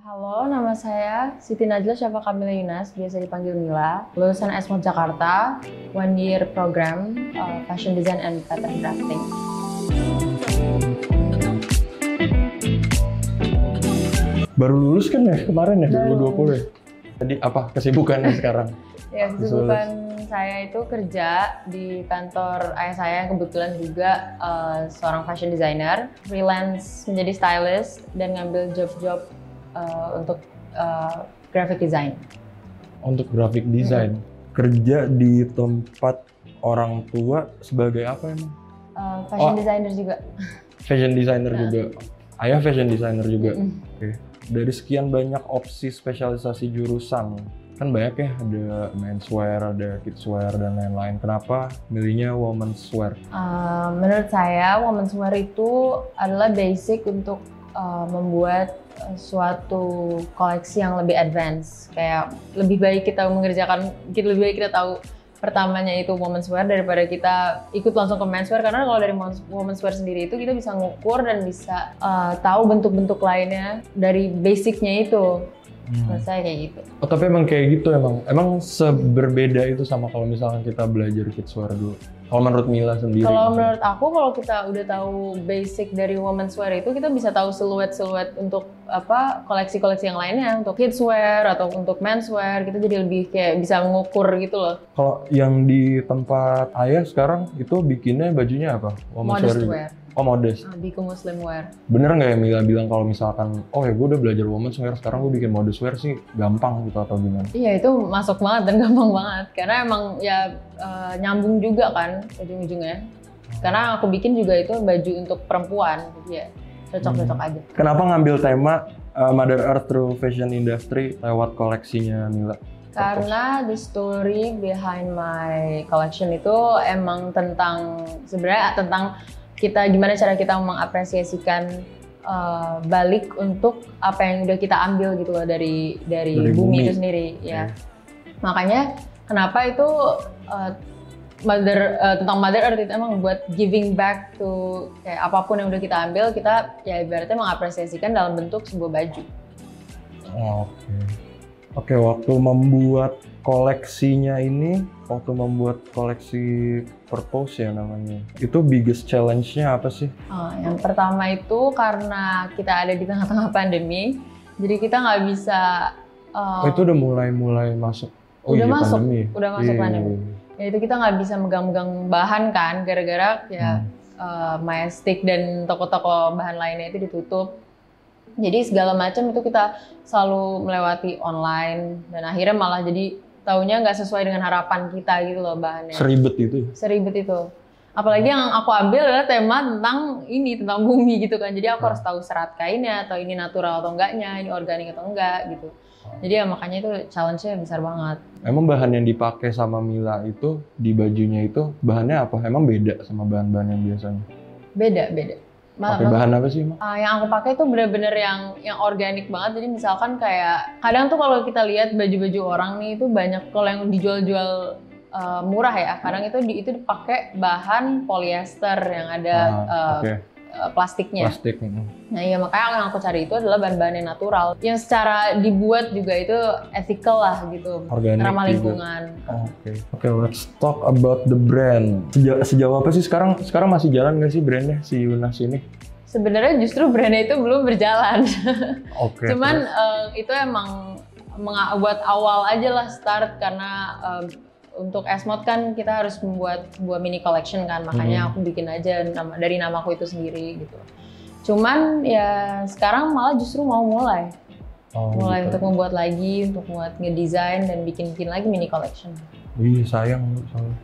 Halo, nama saya Siti Najla Syafa Kamila Yunas, biasa dipanggil Mila. Lulusan Esmod Jakarta, 1 year program Fashion Design and Pattern Crafting. Baru lulus kan ya kemarin ya, 2020 ya? Jadi apa kesibukannya sekarang? Ya, kesibukan saya itu kerja di kantor ayah saya yang kebetulan juga seorang fashion designer, freelance menjadi stylist, dan ngambil job-job untuk graphic design. Untuk graphic design, kerja di tempat orang tua sebagai apa emang? Fashion designer juga. Fashion designer juga. Ayah fashion designer juga. Oke. Dari sekian banyak opsi spesialisasi jurusan, kan banyak ya, ada menswear, ada kidswear, dan lain-lain. Kenapa milihnya womenswear? Menurut saya, womenswear itu adalah basic untuk membuat suatu koleksi yang lebih advance. Kayak lebih baik kita mengerjakan, lebih baik kita tahu pertamanya itu womenswear daripada kita ikut langsung ke menswear, karena kalau dari womenswear sendiri itu kita bisa ngukur dan bisa tahu bentuk-bentuk lainnya dari basicnya itu. Menurut saya kayak gitu. Oh, tapi emang kayak gitu emang seberbeda itu sama kalau misalkan kita belajar kidswear dulu. Kalau menurut Mila sendiri? Kalau menurut aku, kalau kita udah tahu basic dari womenswear itu, kita bisa tahu siluet-siluet untuk koleksi-koleksi yang lainnya, untuk kidswear atau untuk menswear. Kita jadi lebih kayak bisa mengukur gitu loh. Kalau yang di tempat ayah sekarang itu bikinnya bajunya apa? Modest wear. Oh, modest. Lebih ke muslim wear. Bener nggak ya Mila bilang kalau misalkan, oh ya gue udah belajar womenswear, sekarang gue bikin modest wear sih gampang gitu atau gimana? Iya, itu masuk banget dan gampang banget. Karena emang ya nyambung juga kan ujung-ujungnya. Karena aku bikin juga itu baju untuk perempuan, ya cocok-cocok aja. Kenapa ngambil tema Mother Earth through Fashion Industry lewat koleksinya Mila? Karena the story behind my collection itu emang sebenarnya tentang kita, gimana cara kita mengapresiasikan balik untuk apa yang udah kita ambil gitu loh dari bumi itu sendiri ya. Makanya kenapa itu tentang Mother Earth itu emang buat giving back to kayak apapun yang udah kita ambil, kita ya ibaratnya mengapresiasikan dalam bentuk sebuah baju. Oke, waktu membuat koleksinya ini, waktu membuat koleksi Purpose ya namanya, itu biggest challenge-nya apa sih? Yang pertama itu karena kita ada di tengah-tengah pandemi, jadi kita nggak bisa. Itu udah mulai masuk. Udah masuk Pandemi. pandemi. Ya itu kita nggak bisa megang-megang bahan kan, gara-gara ya Majestic dan toko-toko bahan lainnya itu ditutup. Jadi segala macam itu kita selalu melewati online, dan akhirnya malah jadi taunya nggak sesuai dengan harapan kita gitu loh bahannya. Seribet itu? Seribet itu. Apalagi yang aku ambil adalah tema tentang bumi gitu kan. Jadi aku harus tahu serat kainnya, atau ini natural atau enggaknya, ini organik atau enggak gitu. Jadi ya makanya itu challenge-nya besar banget. Emang bahan yang dipakai sama Mila itu di bajunya itu bahannya apa? Emang beda sama bahan-bahan yang biasanya? Beda. Pakai bahan apa sih, Mak? Yang aku pakai itu bener-bener yang organik banget. Jadi misalkan kayak kadang tuh kalau kita lihat baju-baju orang nih itu banyak kalau yang dijual-jual murah ya. Kadang itu dipakai bahan polyester yang ada plastiknya. Plastik. Nah iya, makanya yang aku cari itu adalah bahan-bahan yang natural, yang secara dibuat juga itu ethical lah gitu, organik, ramah lingkungan. Oke, let's talk about the brand. Sejauh apa sih sekarang masih jalan nggak sih brandnya si Yunas ini? Sebenarnya justru brandnya itu belum berjalan. Cuman itu emang buat awal aja lah, start, karena untuk Esmod kan kita harus membuat sebuah mini collection kan, makanya aku bikin aja dari namaku itu sendiri gitu. Cuman ya sekarang malah justru mau mulai gitu. Untuk membuat lagi, untuk buat ngedesain dan bikin lagi mini collection. Wih, sayang soalnya.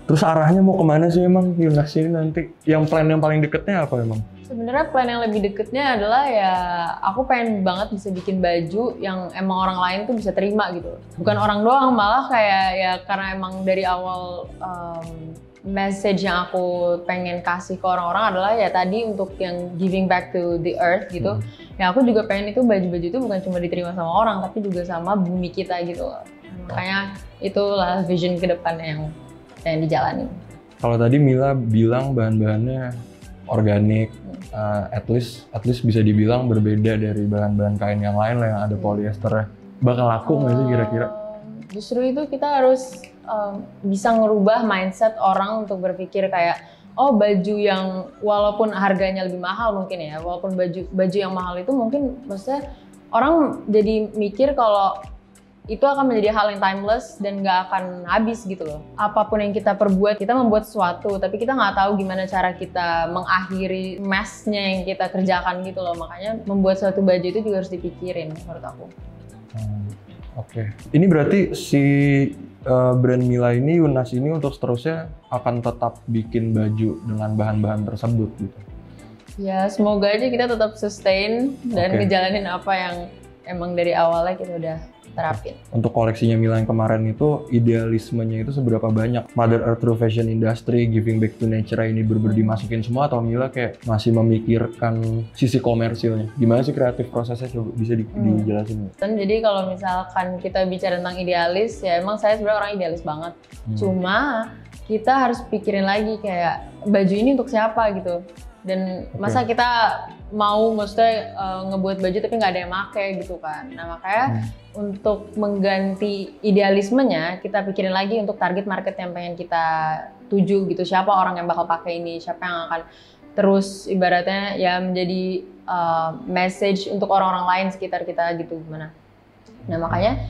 Terus arahnya mau kemana sih emang Yunas ini nanti? Yang plan yang paling deketnya apa emang? Sebenarnya plan yang lebih deketnya adalah ya aku pengen banget bisa bikin baju yang emang orang lain tuh bisa terima gitu. Bukan orang doang, malah kayak ya karena emang dari awal message yang aku pengen kasih ke orang-orang adalah ya tadi untuk yang giving back to the earth gitu. Ya aku juga pengen itu baju-baju itu bukan cuma diterima sama orang, tapi juga sama bumi kita gitu loh. Makanya itulah vision ke depan yang dijalani. Kalau tadi Mila bilang bahan-bahannya organik, at least bisa dibilang berbeda dari bahan-bahan kain yang lain lah yang ada polyesternya. Bakal laku nggak sih kira-kira? Justru itu kita harus bisa ngerubah mindset orang untuk berpikir kayak, oh baju yang walaupun harganya lebih mahal mungkin ya, walaupun baju yang mahal itu mungkin maksudnya orang jadi mikir kalau itu akan menjadi hal yang timeless dan nggak akan habis gitu loh. Apapun yang kita perbuat, kita membuat sesuatu, tapi kita nggak tahu gimana cara kita mengakhiri mess-nya yang kita kerjakan gitu loh. Makanya membuat suatu baju itu juga harus dipikirin menurut aku. Oke. Ini berarti si brand Mila ini, Yunas ini untuk seterusnya akan tetap bikin baju dengan bahan-bahan tersebut gitu? Ya semoga aja kita tetap sustain dan ngejalanin apa yang emang dari awalnya kita udah terapin. Untuk koleksinya Mila yang kemarin itu, idealismenya itu seberapa banyak? Mother Earth through fashion industry, giving back to nature ini bener-bener dimasukin semua, atau Mila kayak masih memikirkan sisi komersilnya? Gimana sih kreatif prosesnya, coba bisa dijelasin? Jadi kalau misalkan kita bicara tentang idealis, ya emang saya sebenarnya orang idealis banget. Cuma kita harus pikirin lagi kayak baju ini untuk siapa gitu. Dan masa kita mau maksudnya ngebuat baju tapi nggak ada yang make gitu kan. Nah makanya untuk mengganti idealismenya, kita pikirin lagi untuk target market yang pengen kita tuju gitu. Siapa orang yang bakal pakai ini, siapa yang akan terus ibaratnya ya menjadi message untuk orang-orang lain sekitar kita gitu gimana. Nah makanya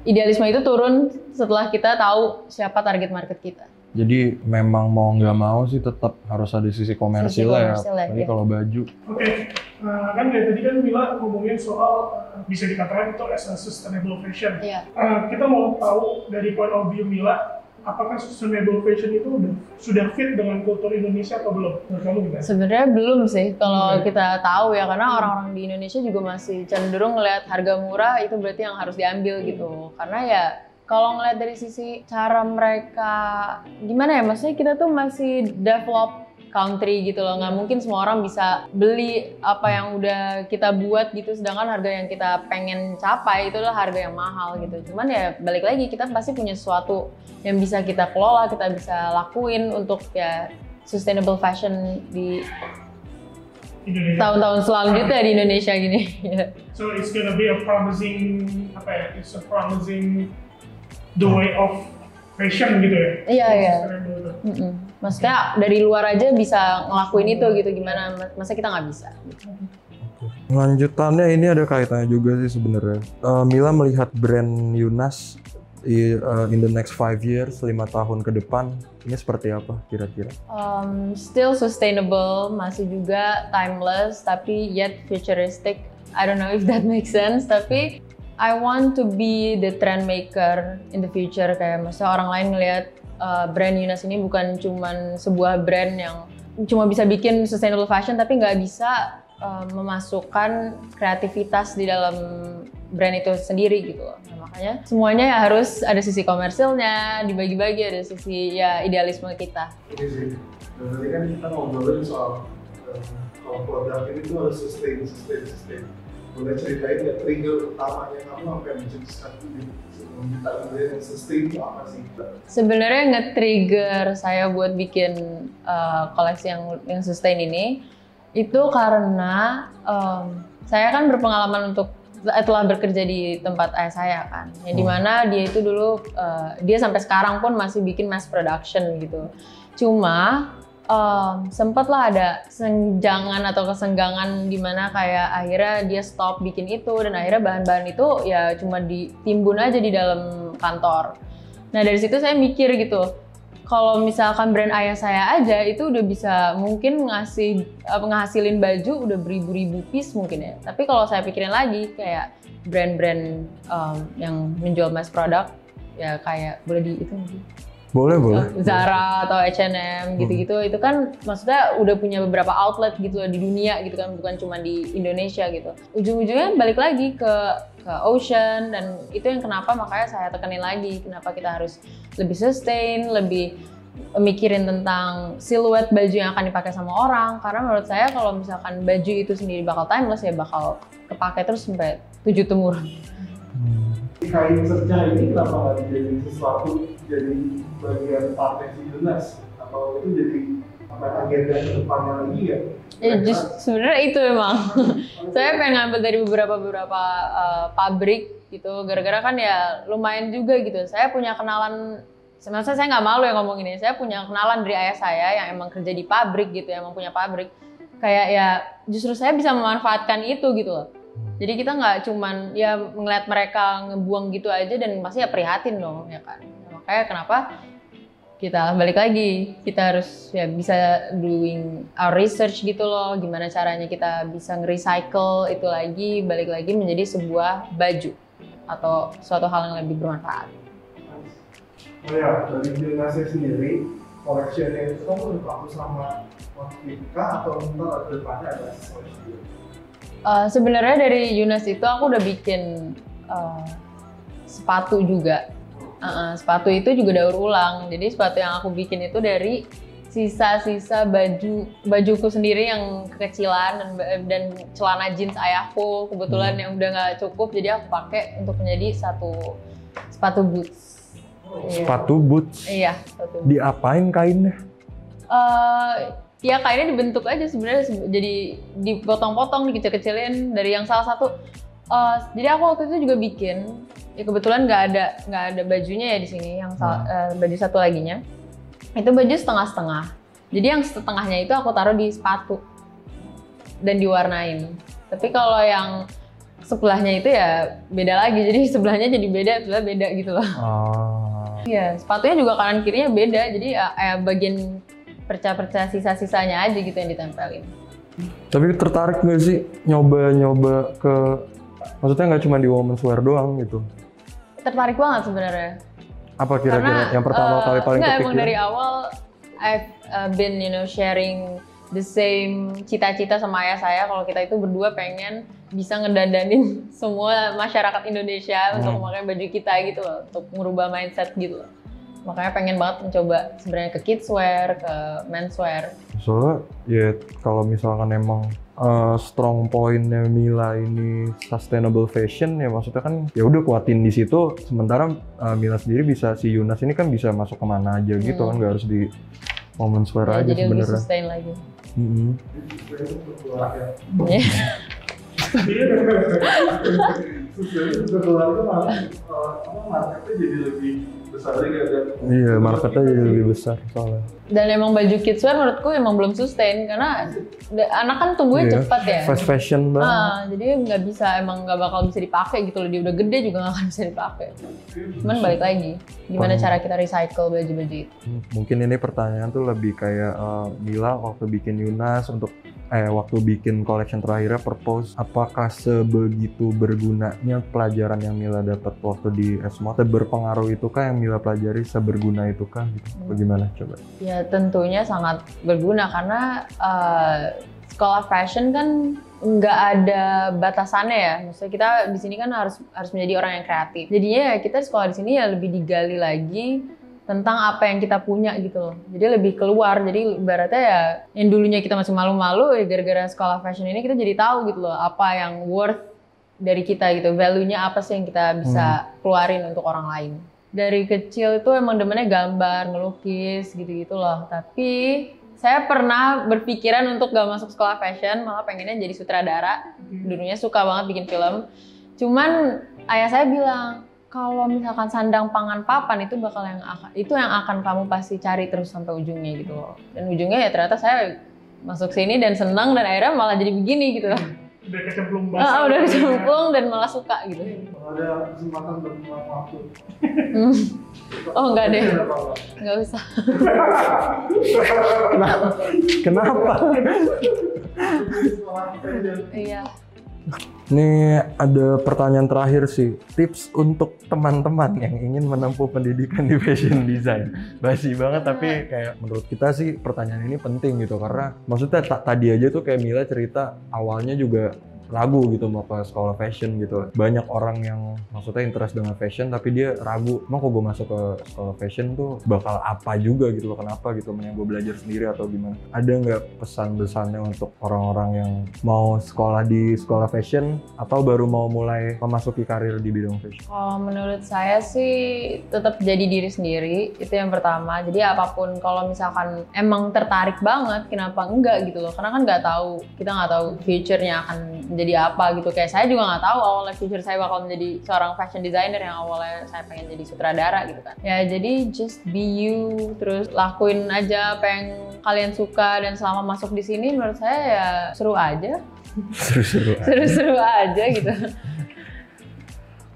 idealisme itu turun setelah kita tahu siapa target market kita. Jadi memang mau nggak mau sih tetap harus ada sisi komersil ya, apalagi kalau baju. Oke, kan dari tadi kan Mila ngomongin soal bisa dikatakan itu as a sustainable fashion. Kita mau tahu dari point of view Mila, apakah sustainable fashion itu sudah fit dengan kultur Indonesia atau belum? Menurut kamu gimana? Sebenarnya belum sih kalau kita tahu ya, karena orang-orang di Indonesia juga masih cenderung ngelihat harga murah itu berarti yang harus diambil gitu. Karena ya kalau ngeliat dari sisi cara mereka, gimana ya, maksudnya kita tuh masih develop country gitu loh, nggak mungkin semua orang bisa beli apa yang udah kita buat gitu, sedangkan harga yang kita pengen capai itu adalah harga yang mahal gitu. Cuman ya balik lagi, kita pasti punya sesuatu yang bisa kita kelola, kita bisa lakuin untuk ya sustainable fashion di tahun-tahun selanjutnya di Indonesia gini. So it's gonna be a promising, it's a promising the way of fashion gitu ya? Iya. Maksudnya dari luar aja bisa ngelakuin itu gitu, gimana masa kita nggak bisa? Lanjutannya ini ada kaitannya juga sih sebenarnya. Mila melihat brand Yunas in the next 5 years, 5 tahun ke depan, ini seperti apa kira-kira? Still sustainable, masih juga timeless, tapi yet futuristic. I don't know if that makes sense, tapi I want to be the trend maker in the future. Kayak maksudnya orang lain ngelihat brand Yunas ini bukan cuman sebuah brand yang cuma bisa bikin sustainable fashion tapi nggak bisa memasukkan kreativitas di dalam brand itu sendiri gitu loh. Nah, makanya semuanya ya harus ada sisi komersilnya, dibagi-bagi, ada sisi ya idealisme kita. Oke sih, tadi kan kita ngobrolin soal kalau produk ini tuh harus sustain. Boleh ceritain ya trigger utamanya kamu sampai mencetuskan ini meminta yang sustain itu apa sih? Sebenarnya nge-trigger saya buat bikin koleksi yang sustain ini itu karena saya kan berpengalaman untuk telah bekerja di tempat ayah saya kan, yang dimana dia itu dulu dia sampai sekarang pun masih bikin mass production gitu. Cuma sempatlah ada senjangan atau kesenggangan di mana kayak akhirnya dia stop bikin itu dan akhirnya bahan-bahan itu ya cuma ditimbun aja di dalam kantor. Nah dari situ saya mikir gitu, kalau misalkan brand ayah saya aja itu udah bisa mungkin ngehasilin baju udah beribu-ribu piece mungkin ya. Tapi kalau saya pikirin lagi kayak brand-brand yang menjual mass product ya kayak boleh di itu mungkin. Boleh. Zara atau H&M gitu-gitu, itu kan maksudnya udah punya beberapa outlet gitu loh di dunia gitu kan, bukan cuma di Indonesia gitu. Ujung-ujungnya balik lagi ke ocean, dan itu yang kenapa makanya saya tekenin lagi, kenapa kita harus lebih sustain, lebih mikirin tentang siluet baju yang akan dipakai sama orang. Karena menurut saya kalau misalkan baju itu sendiri bakal timeless ya bakal kepake terus sampai 7 temurun. Kain sejarah ini kenapa nggak jadi sesuatu jadi bagian partnya si Yunas, atau itu jadi agenda ke depannya lagi ya? Ya sebenarnya itu memang. Saya pengen ngambil dari beberapa pabrik gitu, gara-gara kan ya lumayan juga gitu. Saya punya kenalan, sebenarnya saya nggak malu ya ngomong ini. Saya punya kenalan dari ayah saya yang emang kerja di pabrik gitu, emang punya pabrik. Kayak ya justru saya bisa memanfaatkan itu gitu loh. Jadi kita nggak cuman ya ngeliat mereka ngebuang gitu aja dan pasti ya prihatin dong ya kan. Makanya kenapa kita balik lagi, kita harus ya bisa doing our research gitu loh, gimana caranya kita bisa nge-recycle itu lagi, balik lagi menjadi sebuah baju atau suatu hal yang lebih bermanfaat. Oh ya, dari Yunasnya sendiri, collectionnya itu kan udah kamu sama Motivika atau ntar ada depannya ada sesuatu sendiri? Sebenarnya dari Yunas itu aku udah bikin sepatu juga. Sepatu itu juga daur ulang. Jadi sepatu yang aku bikin itu dari sisa-sisa bajuku sendiri yang kekecilan dan celana jeans ayahku kebetulan yang udah nggak cukup. Jadi aku pakai untuk menjadi satu sepatu boots. Sepatu boots? Iya, sepatu boots. Diapain kainnya? Ya kainnya dibentuk aja sebenarnya, jadi dipotong-potong, dikecil-kecilin dari yang salah satu. Jadi aku waktu itu juga bikin, ya kebetulan nggak ada bajunya ya di sini, yang baju satu laginya itu baju setengah-setengah. Jadi yang setengahnya itu aku taruh di sepatu dan diwarnain. Tapi kalau yang sebelahnya itu ya beda lagi, jadi sebelahnya jadi beda, sebelah beda gitu loh. Iya, sepatunya juga kanan kirinya beda, jadi bagian perca-perca sisa-sisanya aja gitu yang ditempelin. Tapi tertarik nggak sih nyoba ke, maksudnya nggak cuma di women's wear doang gitu? Tertarik banget sebenarnya. Apa kira-kira yang pertama kali paling kepikiran? kepikir? Emang dari awal I've been sharing the same cita-cita sama ayah saya kalau kita itu berdua pengen bisa ngedandanin semua masyarakat Indonesia untuk memakai baju kita gitu loh, untuk merubah mindset gitu loh. Makanya pengen banget mencoba sebenarnya ke kids wear, ke men's wear. Soalnya ya kalau misalkan emang strong point-nya Mila ini sustainable fashion ya maksudnya kan ya udah kuatin di situ. Sementara Mila sendiri bisa, si Yunas ini kan bisa masuk kemana aja gitu kan, nggak harus di women's wear aja jadi sebenarnya. Jadi lebih sustain lagi. Marketnya jadi lebih besar lagi kan? Iya, marketnya jadi lebih besar soalnya. Dan emang baju kids wear menurutku emang belum sustain karena anak kan tumbuhnya cepat ya. Fast fashion banget. Jadi nggak bakal bisa dipakai gitu loh. Dia udah gede juga nggak akan bisa dipakai. Cuman balik lagi, gimana cara kita recycle baju-baju itu? Mungkin ini pertanyaan tuh lebih kayak Mila waktu bikin Yunas untuk waktu bikin collection terakhirnya Purpose, apakah sebegitu bergunanya pelajaran yang Mila dapat waktu di SMA? Berpengaruh itukah yang Mila pelajari, seberguna itukah? Gitu? Bagaimana coba? Ya tentunya sangat berguna karena sekolah fashion kan nggak ada batasannya ya. Maksudnya kita di sini kan harus menjadi orang yang kreatif. Jadinya ya kita sekolah di sini ya lebih digali lagi tentang apa yang kita punya gitu loh. Jadi lebih keluar. Jadi ibaratnya ya yang dulunya kita masih malu-malu ya gara-gara sekolah fashion ini kita jadi tahu gitu loh apa yang worth dari kita gitu. Value-nya apa sih yang kita bisa keluarin untuk orang lain. Dari kecil itu emang demennya gambar, ngelukis gitu-gitu loh. Tapi saya pernah berpikiran untuk gak masuk sekolah fashion, malah pengennya jadi sutradara. Dulunya suka banget bikin film. Cuman ayah saya bilang, kalau misalkan sandang pangan papan itu yang akan kamu pasti cari terus sampai ujungnya gitu loh. Dan ujungnya ya ternyata saya masuk sini dan senang dan akhirnya malah jadi begini gitu loh. Udah kecemplung basah. Udah kecemplung dan malah suka gitu. Ada kesempatan berbuat waktu. Oh enggak deh, enggak usah. Kenapa? Iya. Ini ada pertanyaan terakhir sih, tips untuk teman-teman yang ingin menempuh pendidikan di fashion design. Basi banget tapi kayak menurut kita sih pertanyaan ini penting gitu karena maksudnya tadi aja tuh kayak Mila cerita awalnya juga ragu gitu mau ke sekolah fashion gitu. Banyak orang yang maksudnya interest dengan fashion tapi dia ragu, emang kok gue masuk ke sekolah fashion tuh bakal apa juga gitu loh, kenapa gitu, mending gue belajar sendiri atau gimana. Ada nggak pesan-pesannya untuk orang-orang yang mau sekolah di sekolah fashion atau baru mau mulai memasuki karir di bidang fashion? Kalau menurut saya sih tetap jadi diri sendiri, itu yang pertama. Jadi apapun, kalau misalkan emang tertarik banget, kenapa enggak gitu loh, karena kan kita nggak tahu future-nya akan jadi apa gitu. Kayak saya juga nggak tahu awalnya future saya bakal menjadi seorang fashion designer, yang awalnya saya pengen jadi sutradara gitu kan. Ya jadi just be you, terus lakuin aja apa yang kalian suka, dan selama masuk di sini menurut saya ya seru aja. Seru-seru aja gitu.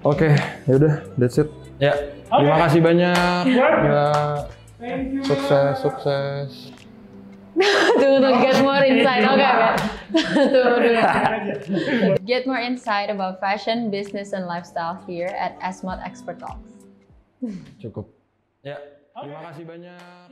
Oke, yaudah, that's it. Ya, terima kasih banyak. Ya, sukses. Tuh, get more insight, oke, Ben. Get more insight about fashion, business, and lifestyle here at Esmod Expert Talks. Cukup. Ya, terima kasih banyak.